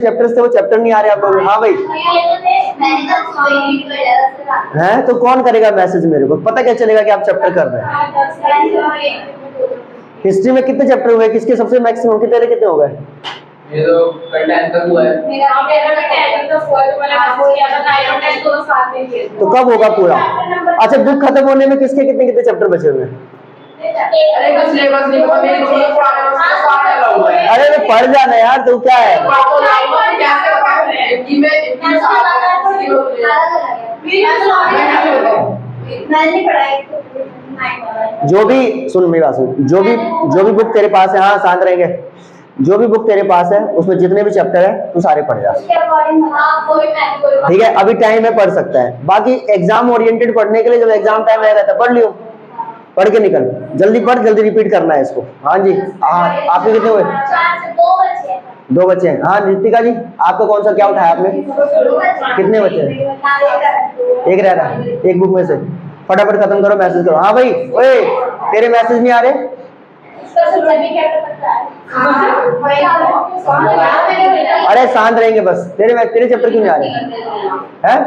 Chapter से वो chapter नहीं आ रहे आप लोग? हाँ भाई हैं, तो कौन करेगा मैसेज? मेरे को पता क्या चलेगा कि आप चैप्टर कर रहे हैं? हिस्ट्री में कितने चैप्टर हुए? किसके सबसे मैक्सिमम कितने कितने हो गए? ये तो 10 तक हुआ है। तो कब होगा पूरा? अच्छा, बुक खत्म होने में किसके कितने कितने चैप्टर बचे हुए हैं? अरे तो पढ़ जाना यार, तू क्या है? जो भी सुन, मेरी बात सुन, जो भी बुक तेरे पास है, हाँ शांत रहेंगे, जो भी बुक तेरे पास है उसमें जितने भी चैप्टर है तू सारे पढ़ जा, ठीक है? अभी टाइम है, पढ़ सकता है। बाकी एग्जाम ओरिएंटेड पढ़ने के लिए जब एग्जाम टाइम आएगा तब पढ़ लियो, पढ़ के निकल, जल्दी पढ़, जल्दी रिपीट करना है इसको। हाँ जी, हाँ आपके कितने हुए? 2 बच्चे हैं। हाँ रितिका जी, आपका कौन सा क्या उठाया आपने? कितने बच्चे हैं? एक रह रहा है, एक बुक में से। फटाफट खत्म करो, मैसेज करो। हाँ भाई, ओए तेरे मैसेज नहीं आ रहे? अरे शांत रहेंगे बस, तेरे चैप्टर क्यों नहीं आ रहे हैं?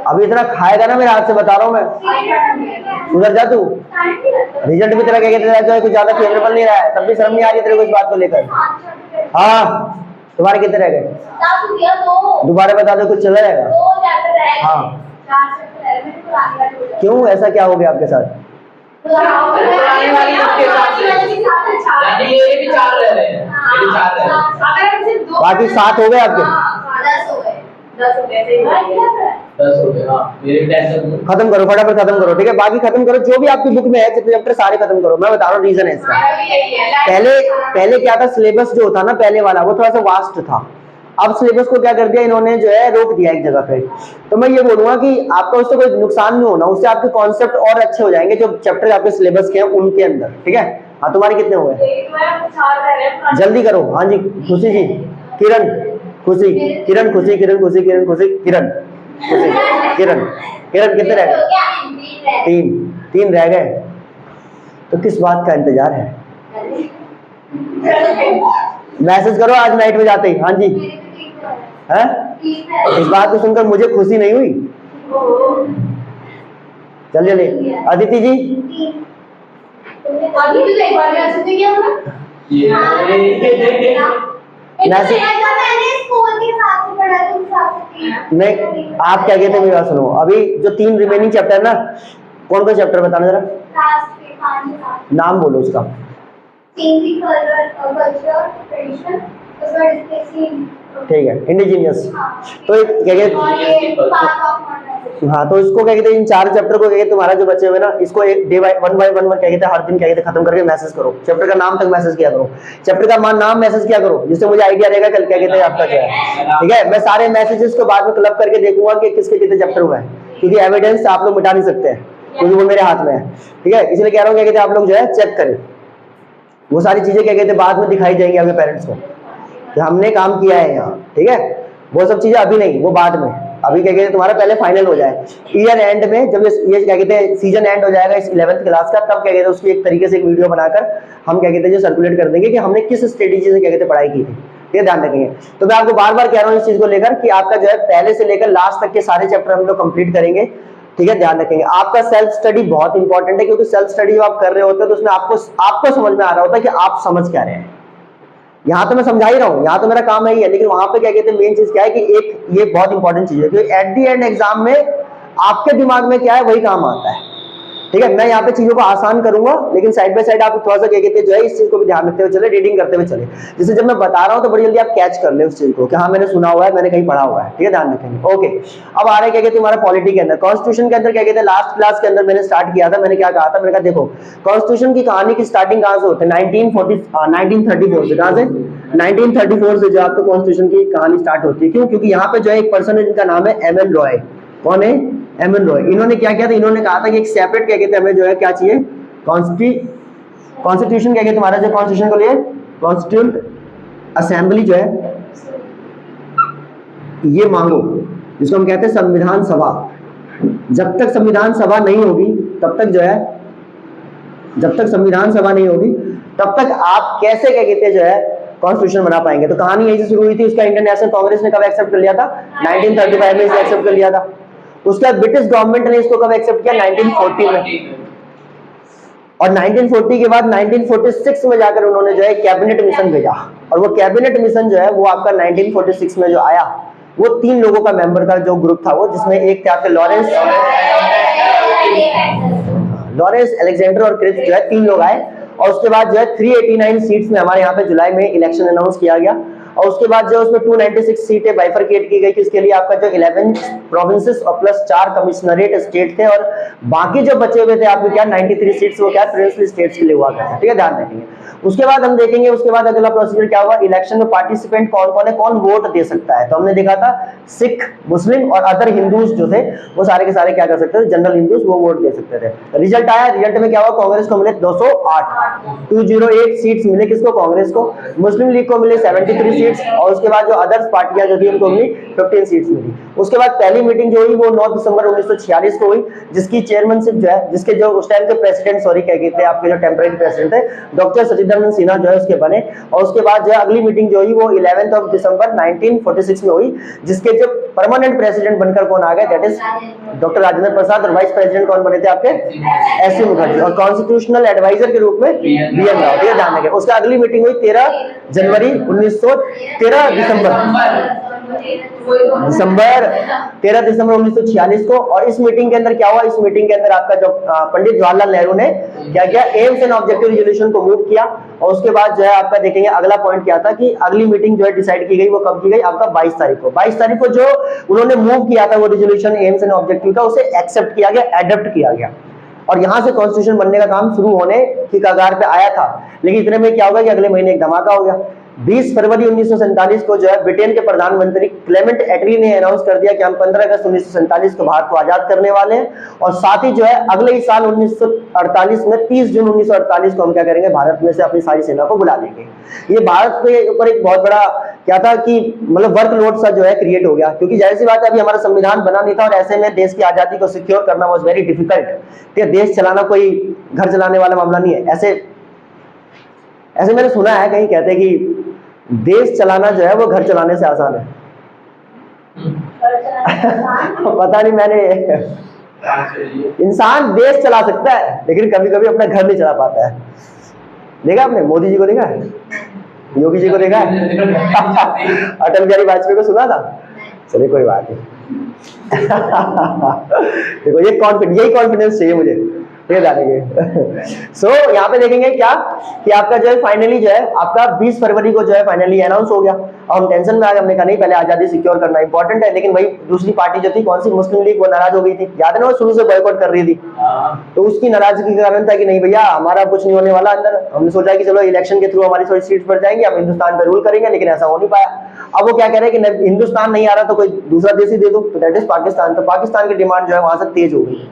अभी इतना खाएगा ना मेरे हाथ से, बता रहा हूँ मैं। उधर जा तू, रिजल्ट भी तेरा क्या कहते हैं, कुछ ज्यादा फेवरेबल नहीं रहा है, तब भी शर्म नहीं आ रही तेरे को इस बात को लेकर? हाँ तुम्हारे कितने रह गए? दोबारा बता दो, कुछ चला जाएगा? हाँ क्यों, ऐसा क्या हो गया आपके साथ? बाकी 7 हो गए आपके? 10 हो गए। हाँ मेरे भी 10 खत्म करो, फटाफट खत्म करो, ठीक है? बाकी खत्म करो, जो भी आपकी बुक में है जितने चैप्टर सारे खत्म करो। मैं बता रहा हूँ रीजन है इसका। पहले क्या था, सिलेबस जो था ना पहले वाला, वो थोड़ा सा वास्ट था। अब सिलेबस को क्या कर दिया इन्होंने, जो है रोक दिया एक जगह पे। तो मैं ये बोलूंगा कि आपका उससे कोई नुकसान नहीं होना, उससे आपके कॉन्सेप्ट और अच्छे हो जाएंगे जो चैप्टर आपके सिलेबस के हैं उनके अंदर, ठीक है? हाँ तुम्हारे कितने हुए? जल्दी करो। हाँ जी, खुशी जी, किरण, खुशी, किरण, खुशी, किरण, खुशी, किरण, खुशी, किरण, खुशी, किरण, किरण कितने रह गए? 3 रह गए। तो किस बात का इंतजार है? मैसेज करो आज नाइट में जाते ही। हाँ जी, है? इस बात को सुनकर मुझे खुशी नहीं हुई? चलिए अदिति जी, नहीं आप क्या कहते हैं मेरी बात सुनो। अभी जो 3 रिमेनिंग चैप्टर है ना, कौन कौन चैप्टर बताना जरा, नाम बोलो उसका। ठीक है, इंडिजीनियस। तो क्या कहते, हाँ तो इसको क्या कहते हैं, इन 4 चैप्टर को क्या कहते हैं, तुम्हारा जो बचे हुए ना, इसको डे बाय 1 बाय 1 क्या कहते हैं, हर दिन क्या कहते हैं खत्म करके मैसेज करो। चैप्टर का नाम तक मैसेज किया करो, चैप्टर का नाम मैसेज किया करो, जिससे मुझे आइडिया रहेगा कल क्या कहते हैं आपका क्या है, ठीक है? मैं सारे मैसेजेस को बाद में क्लब करके देखूंगा कि किसके कितने चैप्टर हुए हैं, क्योंकि एविडेंस आप लोग मिटा नहीं सकते हैं, क्योंकि वो मेरे हाथ में है, ठीक है? इसलिए कह रहा हूँ क्या कहते हैं आप लोग जो है चेक करें, वो सारी चीजें क्या कहते हैं बाद में दिखाई जाएंगी आपके पेरेंट्स को कि हमने काम किया है यहाँ, ठीक है? वो सब चीजें अभी नहीं, वो बाद में। अभी क्या कहते हैं तुम्हारा पहले फाइनल हो जाए, ईयर एंड में जब ये क्या कहते हैं सीजन एंड हो जाएगा इस 11th क्लास का, तब क्या कहते हैं उसकी एक तरीके से एक वीडियो बनाकर हम क्या कहते हैं जो सर्कुलेट कर देंगे कि हमने किस स्ट्रेटेजी से क्या कहते हैं पढ़ाई की थी, ये ध्यान रखेंगे। तो मैं आपको बार बार कह रहा हूँ इस चीज को लेकर कि आपका जो है पहले से लेकर लास्ट तक के सारे चैप्टर हम लोग कंप्लीट करेंगे, ठीक है? ध्यान रखेंगे। आपका सेल्फ स्टडी बहुत इंपॉर्टेंट है, क्योंकि सेल्फ स्टडी जब आप कर रहे होते हैं तो उसमें आपको समझ में आ रहा होता है कि आप समझ क्या रहे हैं। यहाँ तो मैं समझा ही रहा हूँ, यहाँ तो मेरा काम है ही है, लेकिन वहां पे क्या कहते हैं मेन चीज क्या है कि एक ये बहुत इंपॉर्टेंट चीज है, क्योंकि एट दी एंड एग्जाम में आपके दिमाग में क्या है वही काम आता है, ठीक है? मैं यहाँ पे चीजों को आसान करूंगा, लेकिन साइड बाय साइड आप थोड़ा सा क्या कहते हैं जो है इस चीज को भी ध्यान रखते हुए चले, रीडिंग करते हुए चले, जिससे जब मैं बता रहा हूँ तो बड़ी जल्दी आप कैच कर ले उस चीज को कि हाँ मैंने सुना हुआ है, मैंने कहीं पढ़ा हुआ है, ठीक है? ध्यान रखेंगे। ओके, अब आ रहे क्या कहते हैं हमारा पॉलिटी के अंदर, कॉन्स्टिट्यूशन के अंदर क्या कहते हैं लास्ट क्लास के अंदर मैंने स्टार्ट किया था, मैंने क्या कहा था, मैंने कहा देखो कॉन्स्टिट्यूशन की कहानी की स्टार्टिंग कहाँ से होती है, 1934 से। कहाँ से? 1934 से जो आपको कॉन्स्टिट्यूशन की कहानी स्टार्ट होती है। क्यों? क्योंकि यहाँ पे जो है एक पर्सन है जिनका नाम है एम.एन. रॉय। कौन है? एम.एन. रॉय। इन्होंने क्या किया था, इन्होंने कहा था कि एक सेपरेट क्या कहते हैं हमें जो है क्या चाहिए, कॉन्स्टिट्यूशन क्या कहते हैं हमारा जो कॉन्स्टिट्यूशन को लिए कॉन्स्टिट्यूंट असेंबली जो है ये मांगो, जिसको हम कहते हैं संविधान सभा। जब तक संविधान सभा नहीं होगी तब तक जो है, जब तक संविधान सभा नहीं होगी तब तक आप कैसे क्या कहते हैं जो है कॉन्स्टिट्यूशन बना पाएंगे। तो कहानी यहीं से शुरू हुई थी। उसका इंटरनेशनल कांग्रेस ने कब एक्सेप्ट कर लिया था? 1935 में इसे एक्सेप्ट कर लिया था। उसके बाद ब्रिटिश गवर्नमेंट ने इसको कब एक्सेप्ट किया? 1940 में। और 1940 के बाद 1946 में जाकर उन्होंने जो है कैबिनेट मिशन भेजा, और वो कैबिनेट मिशन जो है वो आपका 1946 में जो आया वो 3 लोगों का मेंबर का जो ग्रुप था वो, जिसमें एक थे आपके लॉरेंस अलेक्जेंडर और क्रिप्स जो है 3 लोग आए। और उसके बाद जो है 389 सीट्स में हमारे यहाँ पे जुलाई में इलेक्शन अनाउंस किया गया। और उसके बाद जो उसमें 296 सीटें बाइफरकेट की गई, किसके लिए? आपका जो 11 प्रोविंसेस और प्लस 4 कमिश्नरेट स्टेट थे, और बाकी जो बचे हुए थे आपके क्या 93 सीट्स वो क्या प्रिंसली स्टेट्स के लिए हुआ करते हैं। ठीक है, ध्यान रखेंगे। उसके बाद हम देखेंगे उसके बाद अगला प्रोसीजर क्या हुआ, इलेक्शन में पार्टिसिपेंट कौन कौन है, कौन वोट दे सकता है। तो हमने देखा था सिख, मुस्लिम और अदर हिंदूज जो थे वो सारे के सारे क्या कर सकते थे, जनरल हिंदूज वो वोट दे सकते थे। रिजल्ट आया, रिजल्ट में क्या हुआ, कांग्रेस को मिले 208 सीट्स मिले किसको? कांग्रेस को। मुस्लिम लीग को मिले 73 सीट्स, और उसके बाद जो अदर्स पार्टियां जो थी उनको मिली 15 सीट्स मिली। उसके बाद पहली मीटिंग जो हुई वो 9 दिसंबर 1946 को हुई, जिसकी चेयरमैनशिप जो है, जिसके जो उस टाइम के प्रेसिडेंट क्या कहते हैं आपके जो टेम्परेरी प्रेसिडेंट थे, डॉक्टर सचिदानंद सिन्हा जो है उसके बने। और उसके बाद जो है अगली मीटिंग जो हुई वो 11 दिसंबर 1946 में हुई, जिसके जो परमानेंट प्रेसिडेंट बनकर कौन आ गए, that is doctor Rajendra Prasad, और वाइस प्रेसिडेंट कौन बने थे आपके? एस.सी. मुखर्जी, और कॉन्स्टिट्यूशनल एडवाइजर के रूप में बी.एन. राव। ये ध्यान रखें। उसका अगली मीटिंग हुई 13 दिसंबर 1946 को। और इस मीटिंग के अंदर क्या हुआ, इस मीटिंग के अंदर आपका जो पंडित जवाहरलाल नेहरू ने क्या किया, एम्स एंड ऑब्जेक्टिव रेजोल्यूशन को मूव किया। और उसके बाद जो है आपका देखेंगे अगला पॉइंट क्या था कि अगली मीटिंग जो है डिसाइड की गई वो कब की गई, आपका 22 तारीख को। 22 तारीख को जो उन्होंने मूव किया था वो रेजोल्यूशन एम्स एंड ऑब्जेक्टिव का, उसे एक्सेप्ट किया गया, एडॉप्ट किया गया, और यहां से कॉन्स्टिट्यूशन बनने का काम शुरू होने की कगार पे आया था। लेकिन इतने में क्या होगा कि अगले महीने एक धमाका हो गया। 20 फरवरी 1947 को जो है ब्रिटेन के प्रधानमंत्री क्लेमेंट एटली ने अनाउंस कर दिया कि हम 15 अगस्त 1947 को भारत को आजाद करने वाले हैं, और साथ ही जो है अगले ही साल 1948 में 30 जून 1948 को हम क्या करेंगे, भारत में से अपनी सारी सेना को बुला लेंगे। ये भारत के ऊपर एक बहुत बड़ा क्या था कि मतलब वर्कलोड सा जो है क्रिएट हो गया, क्योंकि जाहिर सी बात है अभी हमारा संविधान बना नहीं था, और ऐसे में देश की आजादी को सिक्योर करना वाज वेरी डिफिकल्ट। देश चलाना कोई घर चलाने वाला मामला नहीं है। ऐसे मैंने सुना है, कहीं कहते हैं कि देश चलाना जो है वो घर चलाने से आसान है। पता नहीं, मैंने इंसान देश चला सकता है लेकिन कभी कभी अपना घर नहीं चला पाता है। देखा आपने मोदी जी को देखा है, योगी जी को देखा है, अटल बिहारी वाजपेयी को सुना था? चलिए कोई बात नहीं। देखो यही कॉन्फिडेंस चाहिए मुझे, ये जानेंगे। सो यहाँ पे देखेंगे क्या कि आपका जो है फाइनली जो है आपका 20 फरवरी को जो है फाइनली अनाउंस हो गया। और हम टेंशन में आ गए, हमने कहा नहीं पहले आजादी सिक्योर करना इंपॉर्टेंट है। लेकिन वही दूसरी पार्टी जो थी कौन सी, मुस्लिम लीग, वो नाराज हो गई थी। याद है ना, वो शुरू से बॉयकॉट कर रही थी। तो उसकी नाराजगी के कारण था कि नहीं भैया हमारा कुछ नहीं होने वाला अंदर। हमने सोचा कि चलो इलेक्शन के थ्रू हमारी थोड़ी सीट्स बढ़ जाएंगी, हम हिंदुस्तान पे रूल करेंगे, लेकिन ऐसा हो नहीं पाया। अब वो क्या कह रहे हैं कि हिंदुस्तान नहीं आ रहा तो कोई दूसरा देश ही दे दो, तो दैट इज पाकिस्तान। तो पाकिस्तान की डिमांड जो है वहां से तेज हो गई,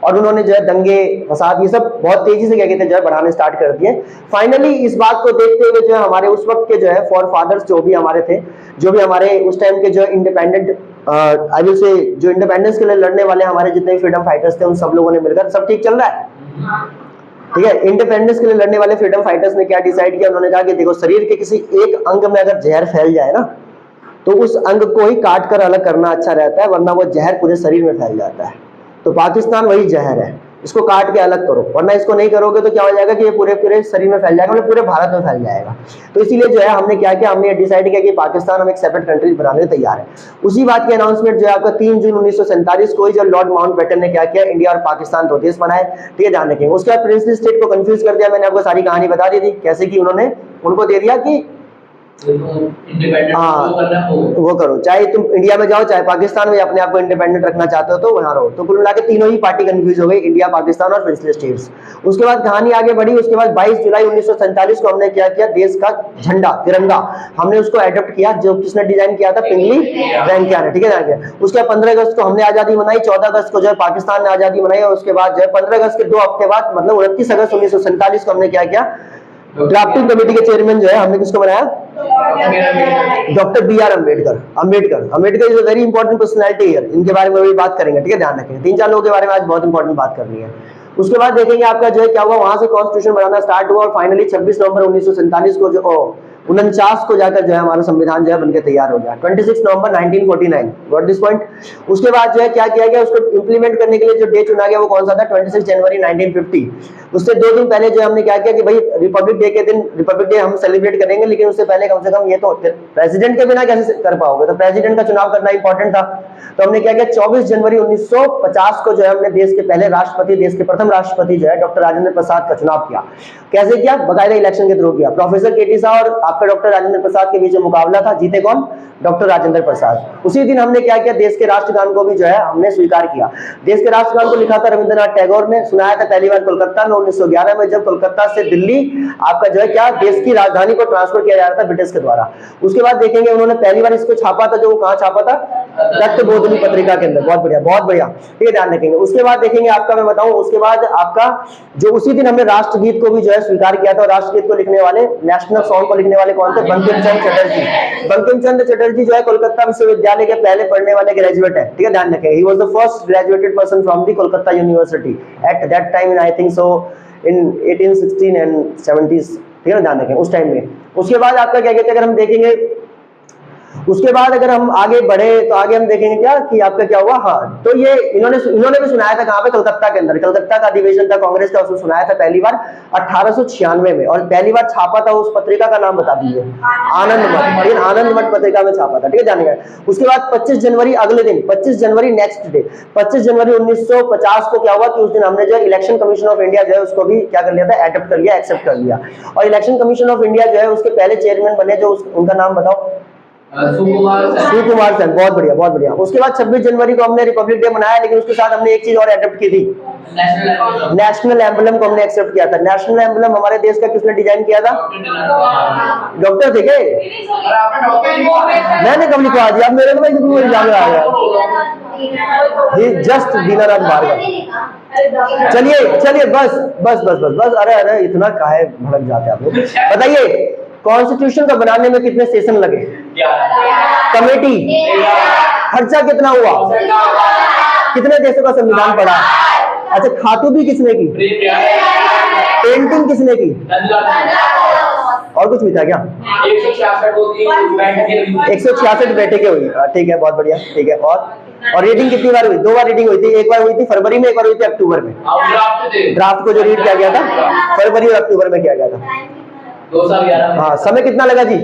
और उन्होंने जो है दंगे फसाद ये सब बहुत तेजी से क्या कहते हैं जो है बढ़ाने स्टार्ट कर दिए। फाइनली इस बात को देखते हुए जो है हमारे उस वक्त के जो है फॉर फादर्स जो भी हमारे थे, जो भी हमारे उस टाइम के जो इंडिपेंडेंट आई विल से जो इंडिपेंडेंस के लिए लड़ने वाले हमारे जितने भी फ्रीडम फाइटर्स थे, उन सब लोगों ने मिलकर, सब ठीक चल रहा है, ठीक है। इंडिपेंडेंस के लिए लड़ने वाले फ्रीडम फाइटर्स ने क्या डिसाइड किया, उन्होंने कहा कि देखो शरीर के किसी एक अंग में अगर जहर फैल जाए ना, तो उस अंग को ही काट कर अलग करना अच्छा रहता है, वरना वो जहर पूरे शरीर में फैल जाता है। तो पाकिस्तान वही जहर है, इसको काट के अलग करो, वरना इसको नहीं करोगे तो क्या हो जाएगा कि ये पूरे पूरे शरीर में फैल जाएगा, मतलब पूरे भारत में फैल जाएगा। तो इसीलिए जो है हमने क्या किया, हमने डिसाइड किया कि पाकिस्तान हम एक सेपरेट कंट्री बनाने के तैयार है। उसी बात की अनाउंसमेंट जो है आपका 3 जून 1947 को ही जो लॉर्ड माउंटबेटन ने क्या किया, इंडिया और पाकिस्तान दो देश बनाए, ठीक है, ध्यान रखेंगे। उसके बाद प्रिंसली स्टेट को कंफ्यूज कर दिया, मैंने आपको सारी कहानी बता दी थी कैसे कि उन्होंने उनको दे दिया कि हाँ वो करो, चाहे तुम इंडिया में जाओ चाहे पाकिस्तान में, अपने आप को इंडिपेंडेंट रखना चाहते हो तो वहां रहो। तो कुल मिला के तीनों ही पार्टी कंफ्यूज हो गई, इंडिया, पाकिस्तान और प्रिंसली स्टेट्स। उसके बाद कहानी आगे बढ़ी। उसके बाद 22 जुलाई 1947 को हमने क्या किया, देश का झंडा तिरंगा हमने उसको एडॉप्ट किया, जो किसने डिजाइन किया था, पिंगली वेंकैया ने, ठीक है। उसके बाद 15 अगस्त को हमने आजादी मनाई, 14 अगस्त को जो है पाकिस्तान ने आजादी मनाई, और उसके बाद जो है 15 अगस्त के 2 हफ्ते बाद मतलब 29 अगस्त 1947 को हमने क्या किया, ड्राफ्टिंग कमेटी के चेयरमैन जो है हमने किसको बनाया, doctor B R. Ambedkar is a very important personality here, इनके बारे में भी बात करेंगे, ठीक है, ध्यान रखें। 3-4 लोगों के बारे में आज बहुत इंपॉर्टेंट बात करनी है। उसके बाद देखेंगे आपका जो है क्या हुआ, वहां से कॉन्स्टिट्यूशन बनाना स्टार्ट हुआ, और फाइनली 26 नवंबर 1947 को जो 49 को जाकर जो है हमारा संविधान जो है बनके तैयार हो गया, 26 नवंबर 1949, गॉट दिस पॉइंट। उसके बाद जो है क्या किया गया, उसको इंप्लीमेंट करने के लिए जो डे चुना गया वो कौन सा था, 26 जनवरी 1950। उससे 2 दिन पहले जो हमने क्या किया कि भाई रिपब्लिक डे के दिन रिपब्लिक डे हम सेलिब्रेट करेंगे, लेकिन उससे पहले कम से कम ये तो प्रेसिडेंट के बिना कैसे कर पाओगे, तो प्रेसिडेंट का चुनाव करना इंपॉर्टेंट था। तो हमने क्या किया, 24 जनवरी 1950 को जो है हमने देश के पहले राष्ट्रपति, देश के प्रथम राष्ट्रपति जो है डॉक्टर राजेंद्र प्रसाद का चुनाव किया। कैसे किया, बकायदा इलेक्शन के थ्रू किया। प्रोफेसर केटी शाह और आपका डॉक्टर राजेंद्र प्रसाद के बीच में मुकाबला था, जीते कौन, डॉक्टर राजेंद्र प्रसाद। उसी दिन हमने क्या किया, देश के राष्ट्रगान को भी जो है हमने स्वीकार किया। देश के राष्ट्रगान को लिखा था रविंद्रनाथ टैगोर ने, सुनाया था पहली बार कोलकाता में 1911 में, जब कोलकाता से दिल्ली आपका जो है क्या देश की राजधानी को ट्रांसफर किया जा रहा था ब्रिटिश के द्वारा। उसके बाद देखेंगे उन्होंने पहली बार इसको छापा था, जो वो कहां छापा था, तख्तबोधनी पत्रिका के अंदर। बहुत बढ़िया, बहुत बढ़िया, ये ध्यान रखेंगे। उसके बाद देखेंगे आपका, मैं बताऊं, उसके बाद आपका जो उसी दिन हमने राष्ट्रगीत को भी जो है स्वीकार किया था। राष्ट्रगीत को लिखने वाले, नेशनल सॉन्ग को लिखने वाले कौन थे, बंकिम चंद्र चटर्जी। बंकिम चंद्र चटर्जी जो है कोलकाता विश्वविद्यालय के पहले पढ़ने वाले ग्रेजुएट है, ठीक है, ध्यान रखेंगे। He was the first graduated person from the Kolkata university at that time in, I think so, in 1816 and 70s, ठीक है, ध्यान रखें उस टाइम में। उसके बाद आपका क्या कहते हैं, अगर हम देखेंगे उसके बाद अगर हम आगे बढ़े तो आगे हम देखेंगे क्या कि आपका क्या हुआ। हाँ, तो ये इन्होंने भी सुनाया था कहां पे, कलकत्ता के अंदर। कलकत्ता का अधिवेशन था कांग्रेस का, उसमें सुनाया था पहली बार 1896 में, और पहली बार छापा था, उस पत्रिका का नाम बता दीजिए, आनंद मठ। आनंद मठ पत्रिका में छापा था, ठीक है, जानिए। उसके बाद 25 जनवरी अगले दिन, 25 जनवरी नेक्स्ट डे, 25 जनवरी 1950 को क्या हुआ कि उस दिन हमने जो इलेक्शन कमीशन ऑफ इंडिया जो है उसको भी क्या कर लिया था, एडॉप्ट कर लिया, एक्सेप्ट कर लिया। और इलेक्शन कमीशन ऑफ इंडिया जो है उसके पहले चेयरमैन बने, जो उनका नाम बताओ, सुकुमार सेन। बहुत बढ़िया, बहुत बढ़िया। उसके बाद 26 जनवरी को हमने रिपब्लिक डे मनाया, लेकिन उसके साथ हमने एक चीज और एडॉप्ट की थी, नेशनल एम्बलम को हमने एक्सेप्ट किया था। नेशनल एम्बलम हमारे देश का किसने डिजाइन किया था, डॉक्टर थे क्या, मैंने कब लिखवा दिया, अब मेरे को इल्जाम आ गया, जस्ट दीनानाथ भार्गव। चलिए चलिए, बस बस बस बस बस, अरे अरे इतना काहे भड़क जाते आप लोग। बताइए कॉन्स्टिट्यूशन को बनाने में कितने सेशन लगे, कमेटी, खर्चा कितना हुआ, कितने देशों का संविधान पढ़ा, अच्छा खातू भी किसने की, पेंटिंग किसने की, और कुछ भी था क्या, 166 बैठकें हुई, ठीक है, बहुत बढ़िया, ठीक है। और रीडिंग कितनी बार हुई, 2 बार रीडिंग हुई थी, एक बार हुई थी फरवरी में, एक बार हुई थी अक्टूबर में। ड्राफ्ट को जो रीड किया गया था फरवरी और अक्टूबर में किया गया था। 2011। हाँ, समय कितना लगा जी,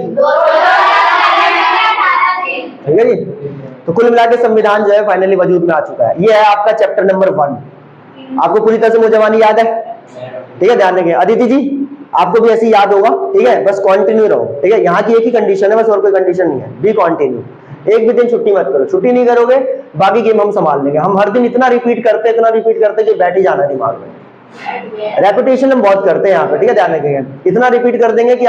ठीक है जी। तो कुल मिला के संविधान जो है फाइनली वजूद में आ चुका है। ये है आपका चैप्टर नंबर 1। आपको पूरी तरह से मुजवानी याद है, ठीक है, ध्यान रखें। अदिति जी आपको भी ऐसे याद होगा, ठीक है, बस कंटिन्यू रहो, ठीक है। यहाँ की एक ही कंडीशन है बस, और कोई कंडीशन नहीं है, बी कंटिन्यू। एक भी दिन छुट्टी मत करो, छुट्टी नहीं करोगे बाकी गेम हम संभाल लेंगे। हम हर दिन इतना रिपीट करते कि बैठ ही जाना दिमाग में। रेपिटेशन हम बहुत करते हैं यहाँ पे, ठीक है, ध्यान रखेंगे। इतना रिपीट कर देंगे कि